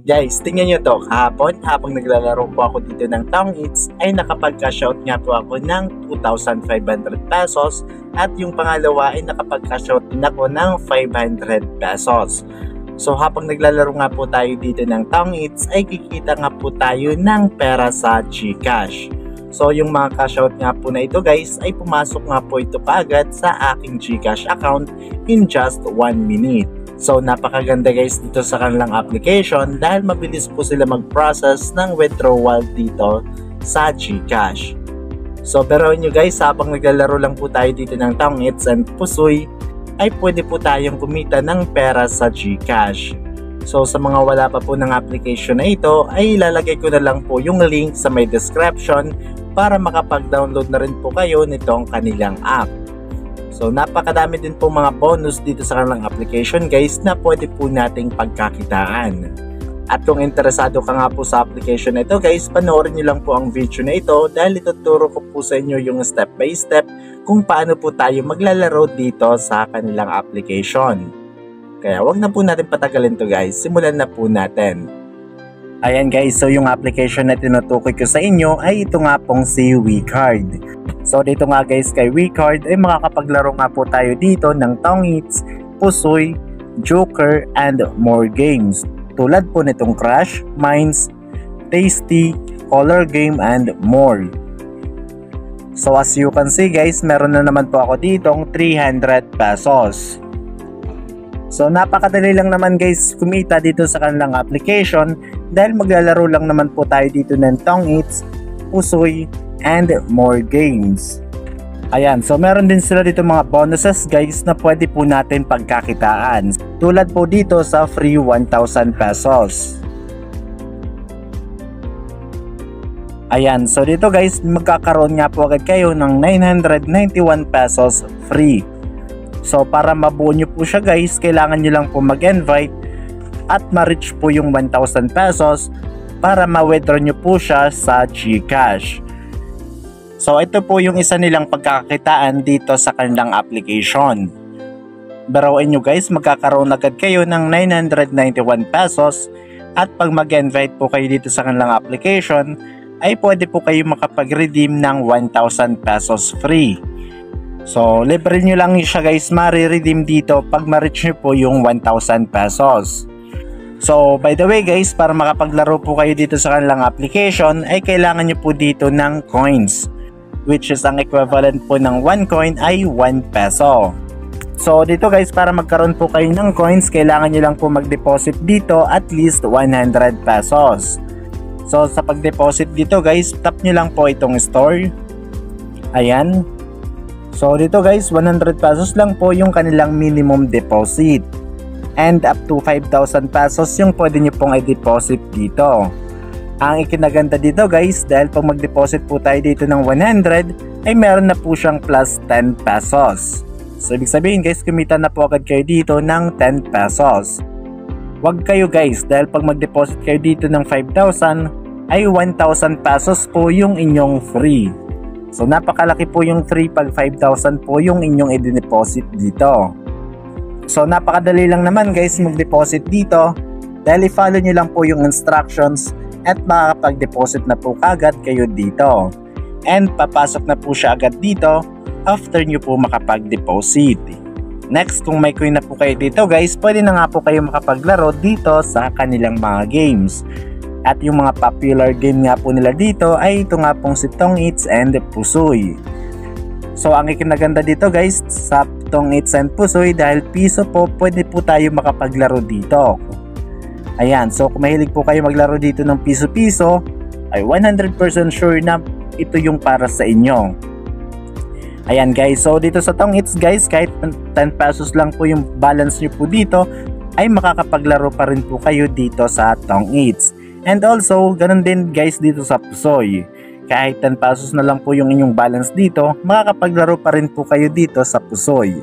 Guys, tingnan nyo to. Kahapon, habang naglalaro po ako dito ng Town Eats, ay nakapag-cash out nga po ako ng 2,500 pesos. At yung pangalawa ay nakapag-cash out din ako ng 500 pesos. So habang naglalaro nga po tayo dito ng Town Eats, ay kikita nga po tayo ng pera sa GCash. So yung mga cash out nga po na ito guys, ay pumasok nga po ito kaagad sa aking GCash account in just 1 minute. So napakaganda guys dito sa kanilang application dahil mabilis po sila mag-process ng withdrawal dito sa GCash. So pero nyo guys, habang naglalaro lang po tayo dito ng Town Eats and Pusoy, ay pwede po tayong kumita ng pera sa GCash. So sa mga wala pa po ng application na ito, ay ilalagay ko na lang po yung link sa may description para makapag-download na rin po kayo nitong kanilang app. So napakadami din po mga bonus dito sa kanilang application guys na pwede po nating pagkakitaan. At kung interesado ka nga po sa application na ito guys, panoorin nyo lang po ang video na ito dahil ituturo ko po sa inyo yung step by step kung paano po tayo maglalaro dito sa kanilang application. Kaya wag na po natin patagalin to guys, simulan na po natin. Ayan guys, so yung application na tinutukoy ko sa inyo ay ito nga pong si WeCard. So dito nga guys kay WeCard ay makakapaglaro nga po tayo dito ng Town Eats, Pusoy, Joker, and more games. Tulad po nitong Crash, Mines, Tasty, Color Game, and more. So as you can see guys, meron na naman po ako ditong 300 pesos. So napakadali lang naman guys kumita dito sa kanilang application dahil maglalaro lang naman po tayo dito ng Town Eats, Pusoy, and more games. Ayan, so meron din sila dito mga bonuses guys na pwede po natin pagkakitaan. Tulad po dito sa free 1,000 pesos. Ayan, so dito guys magkakaroon nga po agad kayo ng 991 pesos free. So para mabuo nyo po siya guys, kailangan nyo lang po mag-invite at ma-reach po yung 1,000 pesos para ma-withdraw nyo po siya sa GCash. So ito po yung isa nilang pagkakakitaan dito sa kanilang application. Barawin nyo guys, magkakaroon agad kayo ng 991 pesos at pag mag-invite po kayo dito sa kanilang application ay pwede po kayo makapag-redeem ng 1,000 pesos free. So libre nyo lang siya guys ma-redeem dito pag ma-reach nyo po yung 1,000 pesos. So by the way guys, para makapaglaro po kayo dito sa kanilang application ay kailangan nyo po dito ng coins, which is ang equivalent po ng 1 coin ay 1 peso. So dito guys, para magkaroon po kayo ng coins, kailangan nyo lang po mag-deposit dito at least 100 pesos. So sa pag-deposit dito guys, tap nyo lang po itong store. Ayan. So dito guys, 100 pesos lang po yung kanilang minimum deposit. And up to 5,000 pesos yung pwede nyo pong i-deposit dito. Ang ikinaganda dito guys, dahil pag mag-deposit po tayo dito ng 100, ay meron na po siyang plus 10 pesos. So ibig sabihin guys, kumita na po agad kayo dito ng 10 pesos. Huwag kayo guys, dahil pag mag-deposit kayo dito ng 5,000, ay 1,000 pesos po yung inyong free. So napakalaki po yung free pag 5,000 po yung inyong i-deposit dito. So napakadali lang naman guys mag-deposit dito dahil i-follow nyo lang po yung instructions at makakapag-deposit na po kagad kayo dito. And papasok na po siya agad dito after nyo po makapag-deposit. Next, kung may coin na po kayo dito guys, pwede na nga po kayo makapaglaro dito sa kanilang mga games. At yung mga popular game nga po nila dito ay ito nga pong si Town Eats and Pusoy. So ang ikinaganda dito guys sa Town Eats and Pusoy, dahil piso po pwede po tayo makapaglaro dito. Ayan, so kung mahilig po kayo maglaro dito ng piso-piso, ay 100% sure na ito yung para sa inyo. Ayan guys, so dito sa Town Eats guys, kahit 10 pesos lang po yung balance nyo po dito, ay makakapaglaro pa rin po kayo dito sa Town Eats. And also, ganun din guys dito sa Pusoy. Kahit 10 pesos na lang po yung inyong balance dito, makakapaglaro pa rin po kayo dito sa Pusoy.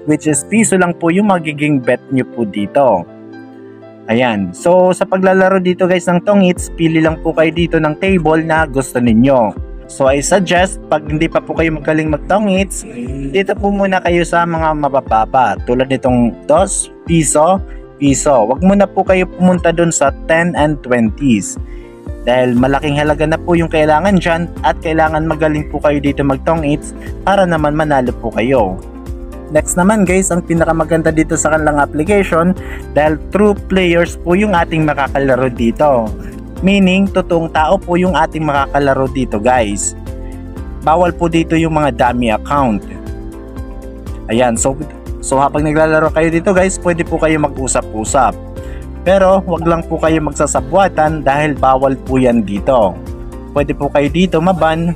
Which is piso lang po yung magiging bet nyo po dito. Ayan, so sa paglalaro dito guys ng Town Eats, pili lang po kayo dito ng table na gusto ninyo. So I suggest, pag hindi pa po kayo magaling mag-Town Eats, dito po muna kayo sa mga mabababa tulad nitong 2 piso, piso. Wag muna po kayo pumunta dun sa 10 and 20s. Dahil malaking halaga na po yung kailangan dyan at kailangan magaling po kayo dito mag-tong 8s para naman manalo po kayo. Next naman guys, ang pinakamaganda dito sa kanilang application dahil true players po yung ating makakalaro dito. Meaning, totoong tao po yung ating makakalaro dito guys. Bawal po dito yung mga dummy account. Ayan, so habang naglalaro kayo dito guys, pwede po kayo mag-usap-usap. Pero wag lang po kayo magsasabwatan dahil bawal po yan dito. Pwede po kayo dito maban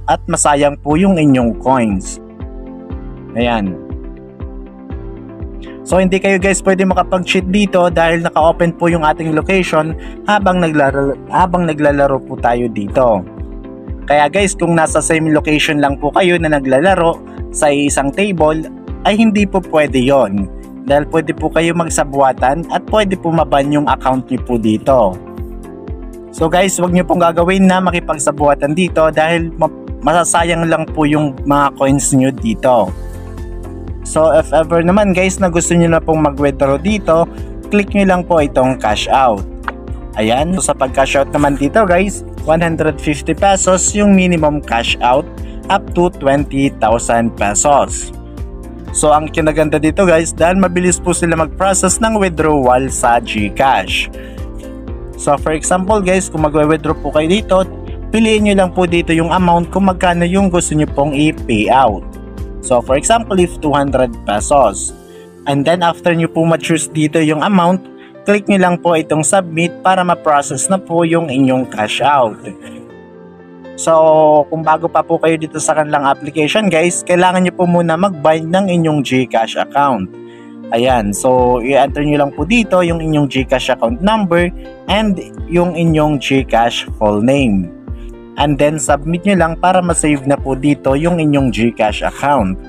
at masayang po yung inyong coins. Ayan. So hindi kayo guys pwede makapag-cheat dito dahil naka-open po yung ating location habang naglalaro po tayo dito. Kaya guys, kung nasa same location lang po kayo na naglalaro sa isang table, ay hindi po pwede yon. Dahil pwede po kayo magsabwatan at pwede po maban yung account niyo po dito. So guys, wag niyo pong gagawin na makipagsabuatan dito dahil masasayang lang po yung mga coins niyo dito. So if ever naman guys na gusto niyo na pong mag-withdraw dito, click niyo lang po itong cash out. Ayan, so sa pag-cash out naman dito guys, 150 pesos yung minimum cash out up to 20,000 pesos. So ang kinaganda dito guys, dahil mabilis po sila mag-process ng withdrawal sa GCash. So for example guys, kung mag-withdraw po kayo dito, piliin nyo lang po dito yung amount kung magkano yung gusto nyo pong i-pay out. So for example, if 200 pesos. And then after nyo po ma-choose dito yung amount, click nyo lang po itong submit para ma-process na po yung inyong cash out. So kung bago pa po kayo dito sa kanilang application guys, kailangan nyo po muna mag-bind ng inyong GCash account. Ayan, so i-enter nyo lang po dito yung inyong GCash account number and yung inyong GCash full name. And then submit nyo lang para ma-save na po dito yung inyong GCash account.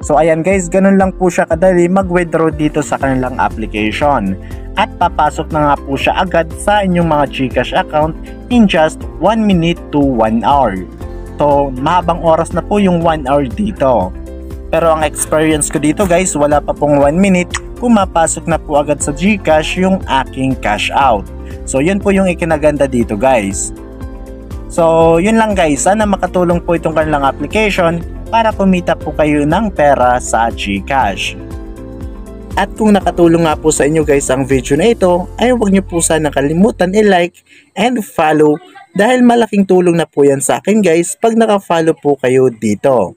So ayan guys, ganun lang po siya kadali mag-withdraw dito sa kanilang application. At papasok na nga po siya agad sa inyong mga GCash account in just 1 minute to 1 hour. So mahabang oras na po yung 1 hour dito. Pero ang experience ko dito guys, wala pa pong 1 minute, pumapasok na po agad sa GCash yung aking cash out. So yun po yung ikinaganda dito guys. So yun lang guys, sana makatulong po itong kanilang application para kumita po kayo ng pera sa GCash. At kung nakatulong nga po sa inyo guys ang video na ito, ay huwag niyo po sana kalimutan i-like and follow dahil malaking tulong na po yan sa akin guys pag naka-follow po kayo dito.